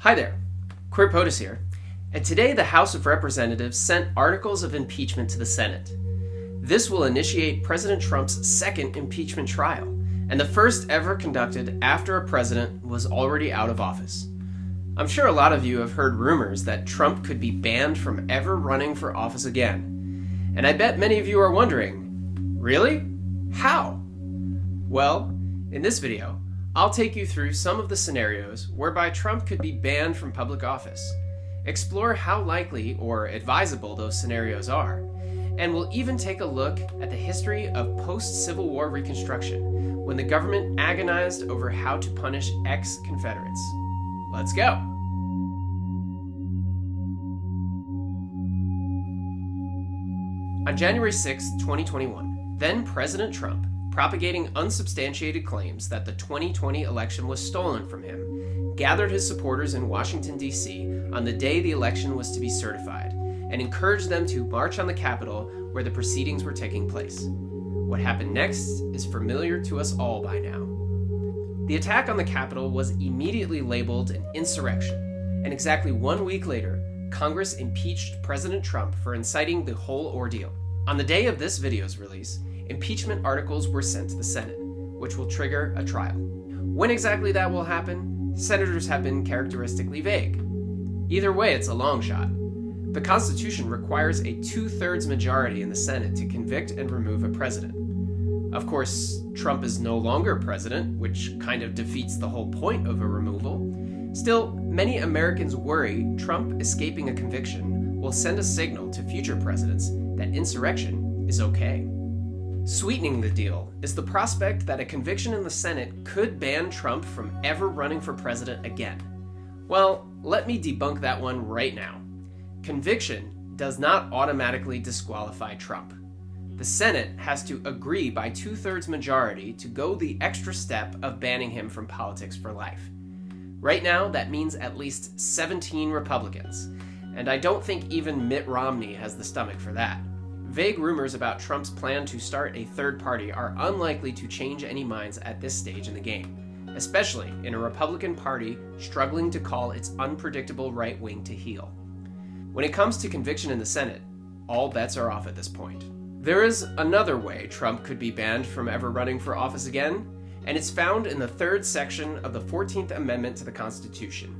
Hi there, Queer POTUS here, and today the House of Representatives sent articles of impeachment to the Senate. This will initiate President Trump's second impeachment trial, and the first ever conducted after a president was already out of office. I'm sure a lot of you have heard rumors that Trump could be banned from ever running for office again, and I bet many of you are wondering, really? How? Well, in this video, I'll take you through some of the scenarios whereby Trump could be banned from public office, explore how likely or advisable those scenarios are, and we'll even take a look at the history of post-Civil War Reconstruction, when the government agonized over how to punish ex-Confederates. Let's go! On January 6, 2021, then President Trump, propagating unsubstantiated claims that the 2020 election was stolen from him, gathered his supporters in Washington, D.C. on the day the election was to be certified, and encouraged them to march on the Capitol where the proceedings were taking place. What happened next is familiar to us all by now. The attack on the Capitol was immediately labeled an insurrection, and exactly 1 week later, Congress impeached President Trump for inciting the whole ordeal. On the day of this video's release, impeachment articles were sent to the Senate, which will trigger a trial. When exactly that will happen, senators have been characteristically vague. Either way, it's a long shot. The Constitution requires a 2/3 majority in the Senate to convict and remove a president. Of course, Trump is no longer president, which kind of defeats the whole point of a removal. Still, many Americans worry Trump escaping a conviction will send a signal to future presidents that insurrection is okay. Sweetening the deal is the prospect that a conviction in the Senate could ban Trump from ever running for president again. Well, let me debunk that one right now. Conviction does not automatically disqualify Trump. The Senate has to agree by 2/3 majority to go the extra step of banning him from politics for life. Right now, that means at least 17 Republicans, and I don't think even Mitt Romney has the stomach for that. Vague rumors about Trump's plan to start a third party are unlikely to change any minds at this stage in the game, especially in a Republican Party struggling to call its unpredictable right wing to heel. When it comes to conviction in the Senate, all bets are off at this point. There is another way Trump could be banned from ever running for office again, and it's found in the third section of the 14th Amendment to the Constitution.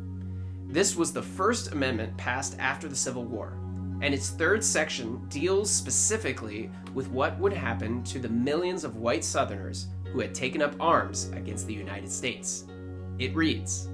This was the first amendment passed after the Civil War, and its third section deals specifically with what would happen to the millions of white Southerners who had taken up arms against the United States. It reads,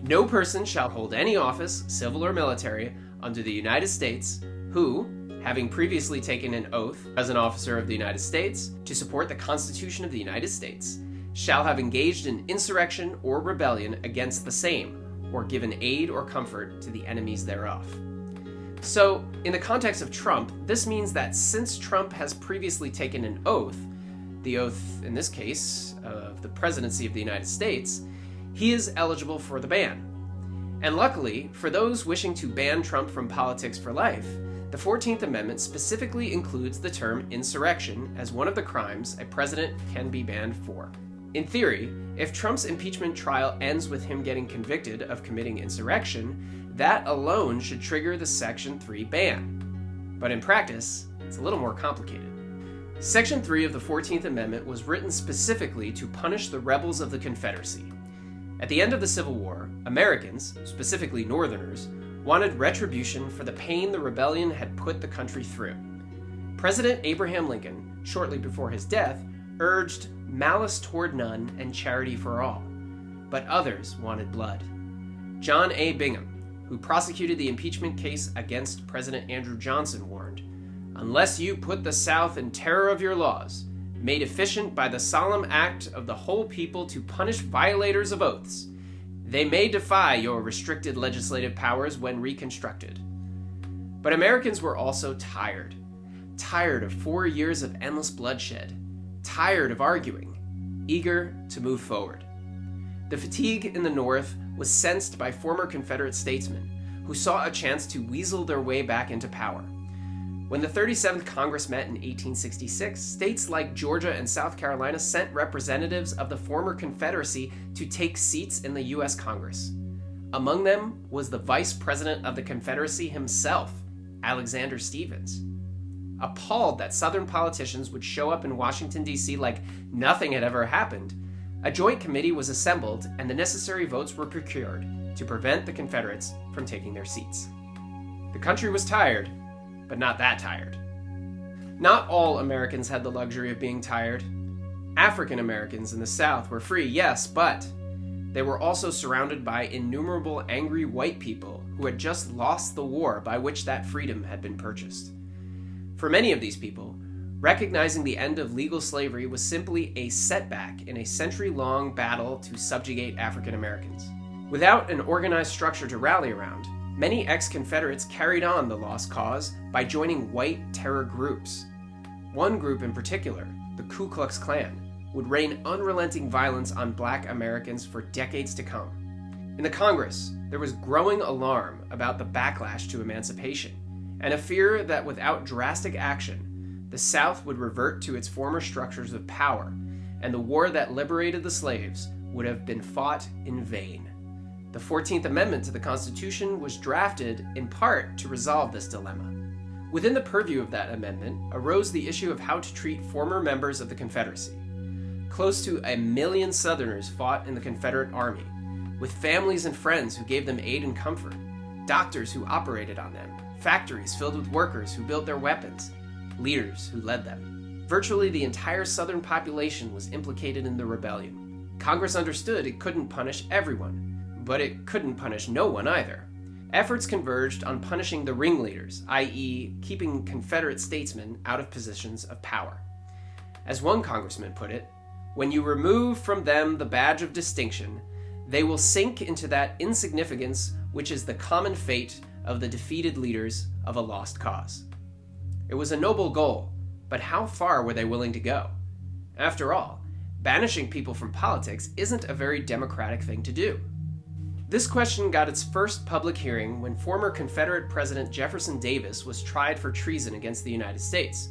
"No person shall hold any office, civil or military, under the United States, who, having previously taken an oath as an officer of the United States to support the Constitution of the United States, shall have engaged in insurrection or rebellion against the same, or given aid or comfort to the enemies thereof." So, in the context of Trump, this means that since Trump has previously taken an oath, the oath in this case of the Presidency of the United States, he is eligible for the ban. And luckily, for those wishing to ban Trump from politics for life, the 14th Amendment specifically includes the term insurrection as one of the crimes a president can be banned for. In theory, if Trump's impeachment trial ends with him getting convicted of committing insurrection, that alone should trigger the Section 3 ban. But in practice, it's a little more complicated. Section 3 of the 14th Amendment was written specifically to punish the rebels of the Confederacy. At the end of the Civil War, Americans, specifically Northerners, wanted retribution for the pain the rebellion had put the country through. President Abraham Lincoln, shortly before his death, urged malice toward none and charity for all, but others wanted blood. John A. Bingham, who prosecuted the impeachment case against President Andrew Johnson, warned, "Unless you put the South in terror of your laws, made efficient by the solemn act of the whole people to punish violators of oaths, they may defy your restricted legislative powers when reconstructed." But Americans were also tired of 4 years of endless bloodshed, tired of arguing, eager to move forward. The fatigue in the North was sensed by former Confederate statesmen who saw a chance to weasel their way back into power. When the 37th Congress met in 1866, states like Georgia and South Carolina sent representatives of the former Confederacy to take seats in the U.S. Congress. Among them was the Vice President of the Confederacy himself, Alexander Stephens. Appalled that Southern politicians would show up in Washington, D.C. like nothing had ever happened, a joint committee was assembled and the necessary votes were procured to prevent the Confederates from taking their seats. The country was tired, but not that tired. Not all Americans had the luxury of being tired. African Americans in the South were free, yes, but they were also surrounded by innumerable angry white people who had just lost the war by which that freedom had been purchased. For many of these people, recognizing the end of legal slavery was simply a setback in a century-long battle to subjugate African Americans. Without an organized structure to rally around, many ex-Confederates carried on the lost cause by joining white terror groups. One group in particular, the Ku Klux Klan, would rain unrelenting violence on Black Americans for decades to come. In the Congress, there was growing alarm about the backlash to emancipation, and a fear that without drastic action, the South would revert to its former structures of power, and the war that liberated the slaves would have been fought in vain. The 14th Amendment to the Constitution was drafted in part to resolve this dilemma. Within the purview of that amendment arose the issue of how to treat former members of the Confederacy. Close to 1 million Southerners fought in the Confederate Army, with families and friends who gave them aid and comfort, doctors who operated on them, factories filled with workers who built their weapons, leaders who led them. Virtually the entire Southern population was implicated in the rebellion. Congress understood it couldn't punish everyone, but it couldn't punish no one either. Efforts converged on punishing the ringleaders, i.e., keeping Confederate statesmen out of positions of power. As one congressman put it, when you remove from them the badge of distinction, they will sink into that insignificance which is the common fate of the defeated leaders of a lost cause. It was a noble goal, but how far were they willing to go? After all, banishing people from politics isn't a very democratic thing to do. This question got its first public hearing when former Confederate President Jefferson Davis was tried for treason against the United States.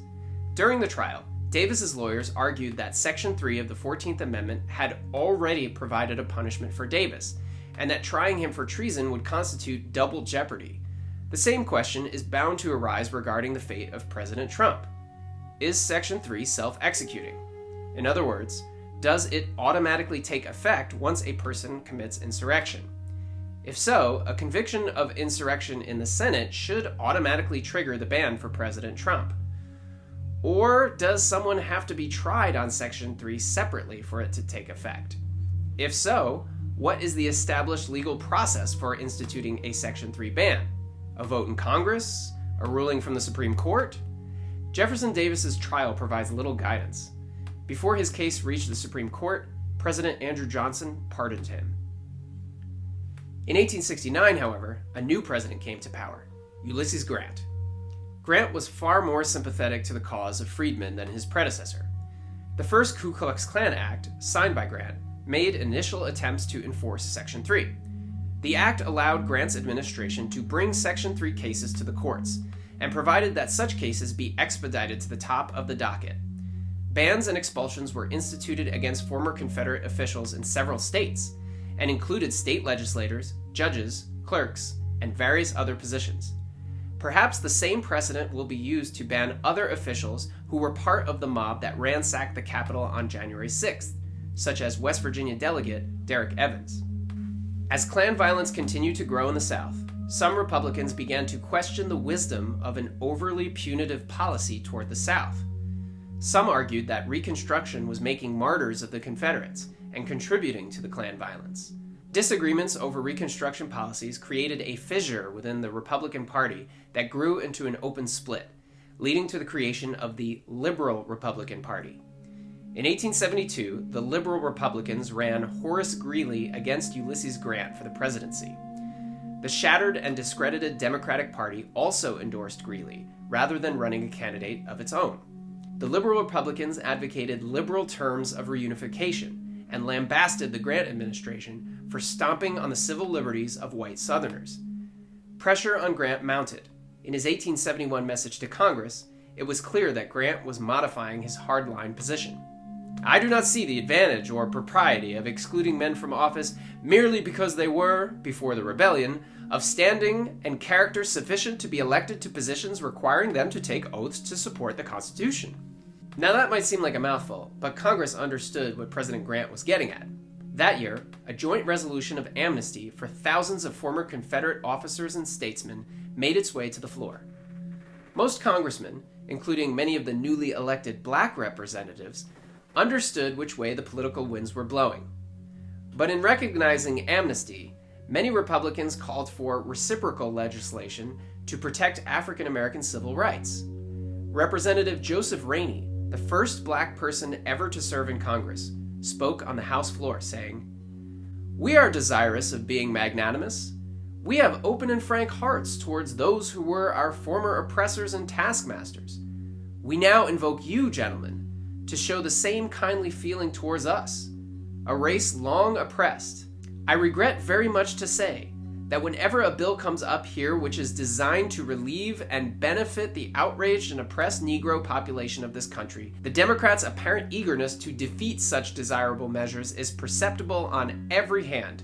During the trial, Davis's lawyers argued that Section 3 of the 14th Amendment had already provided a punishment for Davis, and that trying him for treason would constitute double jeopardy. The same question is bound to arise regarding the fate of President Trump. Is Section 3 self-executing? In other words, does it automatically take effect once a person commits insurrection? If so, a conviction of insurrection in the Senate should automatically trigger the ban for President Trump. Or does someone have to be tried on Section 3 separately for it to take effect? If so, what is the established legal process for instituting a Section 3 ban? A vote in Congress? A ruling from the Supreme Court? Jefferson Davis's trial provides little guidance. Before his case reached the Supreme Court, President Andrew Johnson pardoned him. In 1869, however, a new president came to power, Ulysses Grant. Grant was far more sympathetic to the cause of freedmen than his predecessor. The first Ku Klux Klan Act, signed by Grant, made initial attempts to enforce Section 3. The act allowed Grant's administration to bring Section 3 cases to the courts, and provided that such cases be expedited to the top of the docket. Bans and expulsions were instituted against former Confederate officials in several states, and included state legislators, judges, clerks, and various other positions. Perhaps the same precedent will be used to ban other officials who were part of the mob that ransacked the Capitol on January 6th, such as West Virginia delegate Derek Evans. As Klan violence continued to grow in the South, some Republicans began to question the wisdom of an overly punitive policy toward the South. Some argued that Reconstruction was making martyrs of the Confederates and contributing to the Klan violence. Disagreements over Reconstruction policies created a fissure within the Republican Party that grew into an open split, leading to the creation of the Liberal Republican Party. In 1872, the Liberal Republicans ran Horace Greeley against Ulysses Grant for the presidency. The shattered and discredited Democratic Party also endorsed Greeley, rather than running a candidate of its own. The Liberal Republicans advocated liberal terms of reunification, and lambasted the Grant administration for stomping on the civil liberties of white Southerners. Pressure on Grant mounted. In his 1871 message to Congress, it was clear that Grant was modifying his hardline position. I do not see the advantage or propriety of excluding men from office merely because they were, before the rebellion, of standing and character sufficient to be elected to positions requiring them to take oaths to support the Constitution. Now that might seem like a mouthful, but Congress understood what President Grant was getting at. That year, a joint resolution of amnesty for thousands of former Confederate officers and statesmen made its way to the floor. Most congressmen, including many of the newly elected black representatives, understood which way the political winds were blowing. But in recognizing amnesty, many Republicans called for reciprocal legislation to protect African American civil rights. Representative Joseph Rainey, the first black person ever to serve in Congress, spoke on the House floor saying, "We are desirous of being magnanimous. We have open and frank hearts towards those who were our former oppressors and taskmasters. We now invoke you, gentlemen, to show the same kindly feeling towards us, a race long oppressed. I regret very much to say that whenever a bill comes up here which is designed to relieve and benefit the outraged and oppressed Negro population of this country, the Democrats' apparent eagerness to defeat such desirable measures is perceptible on every hand.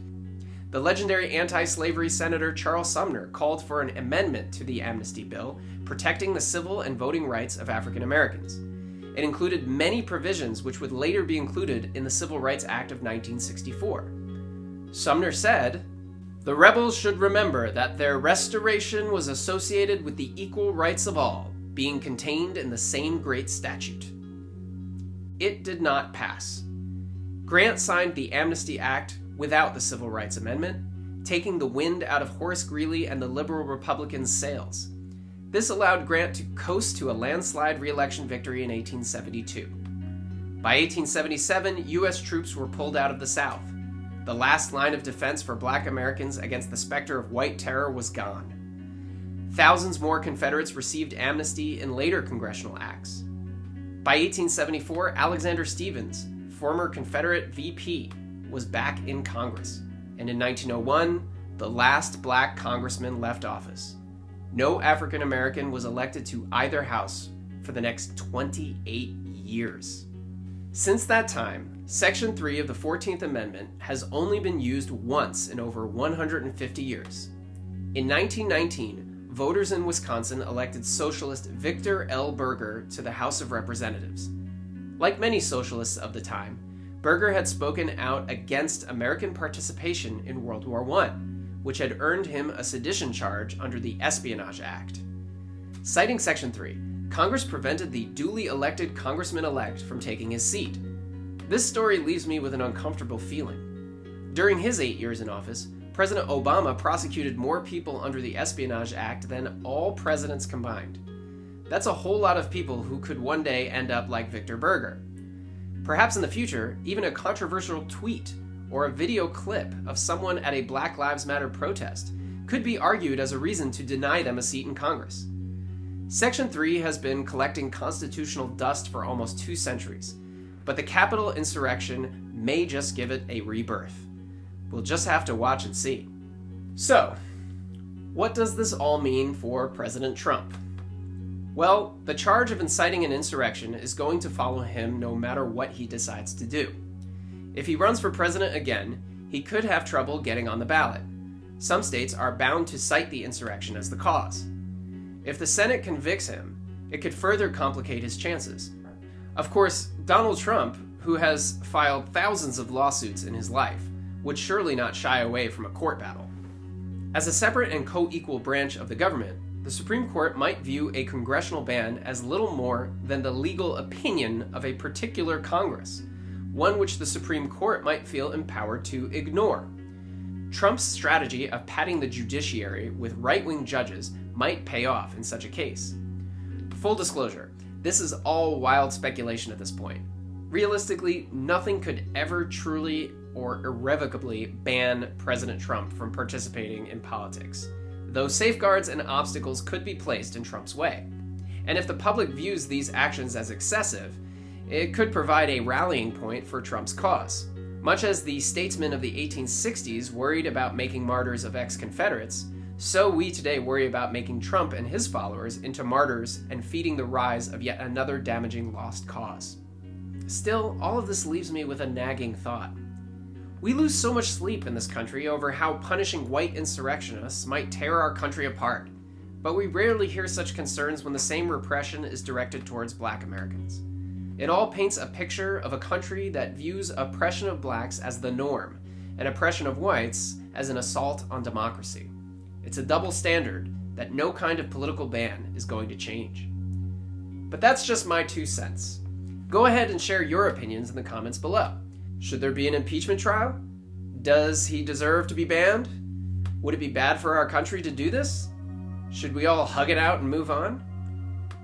The legendary anti-slavery Senator Charles Sumner called for an amendment to the amnesty bill protecting the civil and voting rights of African Americans. It included many provisions which would later be included in the Civil Rights Act of 1964. Sumner said, "The rebels should remember that their restoration was associated with the equal rights of all, being contained in the same great statute." It did not pass. Grant signed the Amnesty Act without the Civil Rights Amendment, taking the wind out of Horace Greeley and the liberal Republicans' sails. This allowed Grant to coast to a landslide re-election victory in 1872. By 1877, U.S. troops were pulled out of the South. The last line of defense for black Americans against the specter of white terror was gone. Thousands more Confederates received amnesty in later congressional acts. By 1874, Alexander Stephens, former Confederate VP, was back in Congress, and in 1901, the last black congressman left office. No African American was elected to either house for the next 28 years. Since that time, Section 3 of the 14th Amendment has only been used once in over 150 years. In 1919, voters in Wisconsin elected socialist Victor L. Berger to the House of Representatives. Like many socialists of the time, Berger had spoken out against American participation in World War I, which had earned him a sedition charge under the Espionage Act. Citing Section 3, Congress prevented the duly elected congressman-elect from taking his seat. This story leaves me with an uncomfortable feeling. During his 8 years in office, President Obama prosecuted more people under the Espionage Act than all presidents combined. That's a whole lot of people who could one day end up like Victor Berger. Perhaps in the future, even a controversial tweet or a video clip of someone at a Black Lives Matter protest could be argued as a reason to deny them a seat in Congress. Section 3 has been collecting constitutional dust for almost 2 centuries, but the Capitol insurrection may just give it a rebirth. We'll just have to watch and see. So, what does this all mean for President Trump? Well, the charge of inciting an insurrection is going to follow him no matter what he decides to do. If he runs for president again, he could have trouble getting on the ballot. Some states are bound to cite the insurrection as the cause. If the Senate convicts him, it could further complicate his chances. Of course, Donald Trump, who has filed thousands of lawsuits in his life, would surely not shy away from a court battle. As a separate and co-equal branch of the government, the Supreme Court might view a congressional ban as little more than the legal opinion of a particular Congress, one which the Supreme Court might feel empowered to ignore. Trump's strategy of padding the judiciary with right-wing judges might pay off in such a case. Full disclosure, this is all wild speculation at this point. Realistically, nothing could ever truly or irrevocably ban President Trump from participating in politics, though safeguards and obstacles could be placed in Trump's way. And if the public views these actions as excessive, it could provide a rallying point for Trump's cause. Much as the statesmen of the 1860s worried about making martyrs of ex-Confederates, so we today worry about making Trump and his followers into martyrs and feeding the rise of yet another damaging lost cause. Still, all of this leaves me with a nagging thought. We lose so much sleep in this country over how punishing white insurrectionists might tear our country apart, but we rarely hear such concerns when the same repression is directed towards Black Americans. It all paints a picture of a country that views oppression of blacks as the norm, and oppression of whites as an assault on democracy. It's a double standard that no kind of political ban is going to change. But that's just my 2 cents. Go ahead and share your opinions in the comments below. Should there be an impeachment trial? Does he deserve to be banned? Would it be bad for our country to do this? Should we all hug it out and move on?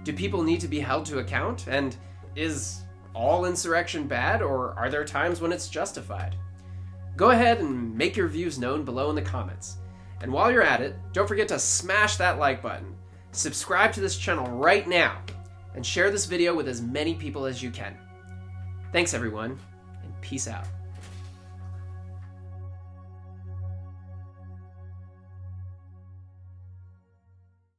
Do people need to be held to account? And is all insurrection bad, or are there times when it's justified? Go ahead and make your views known below in the comments. And while you're at it, don't forget to smash that like button, subscribe to this channel right now, and share this video with as many people as you can. Thanks everyone, and peace out.